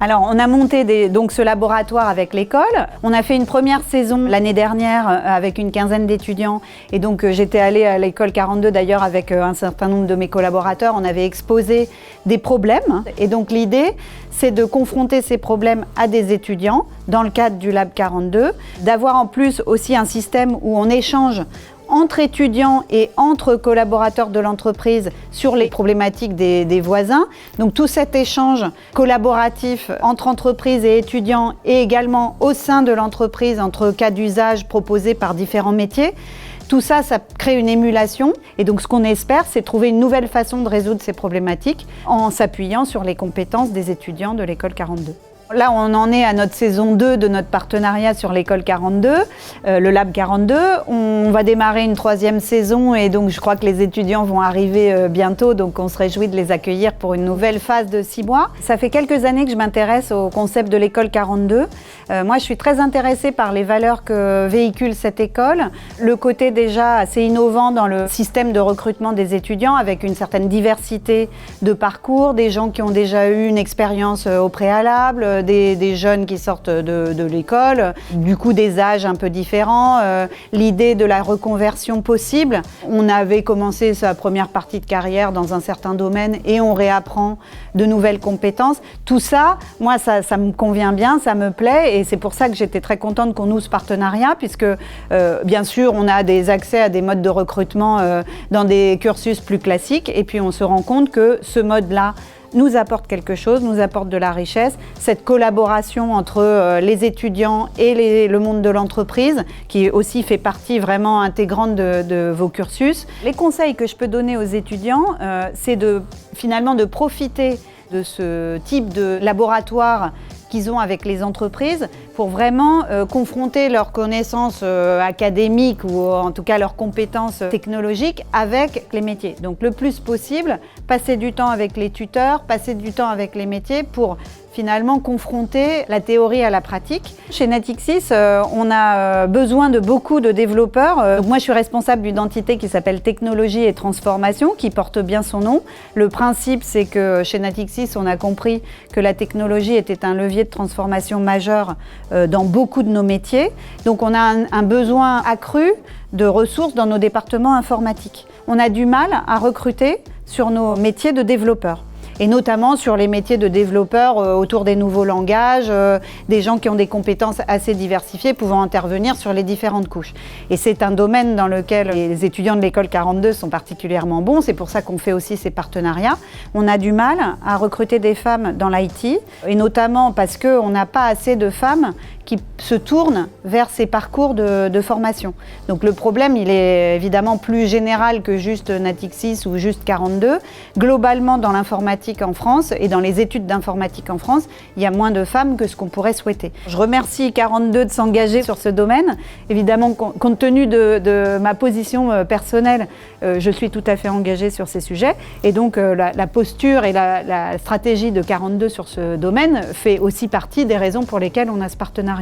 Alors, on a monté donc ce laboratoire avec l'école. On a fait une première saison l'année dernière avec une quinzaine d'étudiants. Et donc, j'étais allée à l'école 42 d'ailleurs avec un certain nombre de mes collaborateurs. On avait exposé des problèmes. Et donc, l'idée, c'est de confronter ces problèmes à des étudiants dans le cadre du Lab 42, d'avoir en plus aussi un système où on échange entre étudiants et entre collaborateurs de l'entreprise sur les problématiques des voisins. Donc tout cet échange collaboratif entre entreprises et étudiants et également au sein de l'entreprise entre cas d'usage proposés par différents métiers. Tout ça, ça crée une émulation et donc ce qu'on espère, c'est trouver une nouvelle façon de résoudre ces problématiques en s'appuyant sur les compétences des étudiants de l'école 42. Là, on en est à notre saison 2 de notre partenariat sur l'école 42, le Lab 42. On va démarrer une 3e saison et donc je crois que les étudiants vont arriver bientôt, donc on se réjouit de les accueillir pour une nouvelle phase de 6 mois. Ça fait quelques années que je m'intéresse au concept de l'école 42. Moi, je suis très intéressée par les valeurs que véhicule cette école, le côté déjà assez innovant dans le système de recrutement des étudiants avec une certaine diversité de parcours, des gens qui ont déjà eu une expérience au préalable, des jeunes qui sortent de l'école, du coup des âges un peu différents, l'idée de la reconversion possible. On avait commencé sa première partie de carrière dans un certain domaine et on réapprend de nouvelles compétences. Tout ça, moi, ça me convient bien, ça me plaît et c'est pour ça que j'étais très contente qu'on noue ce partenariat puisque, bien sûr, on a des accès à des modes de recrutement dans des cursus plus classiques et puis on se rend compte que ce mode-là nous apporte quelque chose, nous apporte de la richesse. Cette collaboration entre les étudiants et le monde de l'entreprise, qui aussi fait partie vraiment intégrante de vos cursus. Les conseils que je peux donner aux étudiants, c'est finalement de profiter de ce type de laboratoire qu'ils ont avec les entreprises pour vraiment confronter leurs connaissances académiques ou en tout cas leurs compétences technologiques avec les métiers. Donc le plus possible, passer du temps avec les tuteurs, passer du temps avec les métiers pour finalement confronter la théorie à la pratique. Chez Natixis, on a besoin de beaucoup de développeurs. Donc moi, je suis responsable d'une entité qui s'appelle Technologie et Transformation, qui porte bien son nom. Le principe, c'est que chez Natixis, on a compris que la technologie était un levier de transformation majeur dans beaucoup de nos métiers. Donc on a un besoin accru de ressources dans nos départements informatiques. On a du mal à recruter sur nos métiers de développeurs. Et notamment sur les métiers de développeurs autour des nouveaux langages, des gens qui ont des compétences assez diversifiées pouvant intervenir sur les différentes couches. Et c'est un domaine dans lequel les étudiants de l'école 42 sont particulièrement bons, c'est pour ça qu'on fait aussi ces partenariats. On a du mal à recruter des femmes dans l'IT, et notamment parce qu'on n'a pas assez de femmes qui se tournent vers ces parcours de formation. Donc le problème, il est évidemment plus général que juste Natixis ou juste 42. Globalement, dans l'informatique en France et dans les études d'informatique en France, il y a moins de femmes que ce qu'on pourrait souhaiter. Je remercie 42 de s'engager sur ce domaine. Évidemment, compte tenu de ma position personnelle, je suis tout à fait engagée sur ces sujets. Et donc la posture et la stratégie de 42 sur ce domaine fait aussi partie des raisons pour lesquelles on a ce partenariat.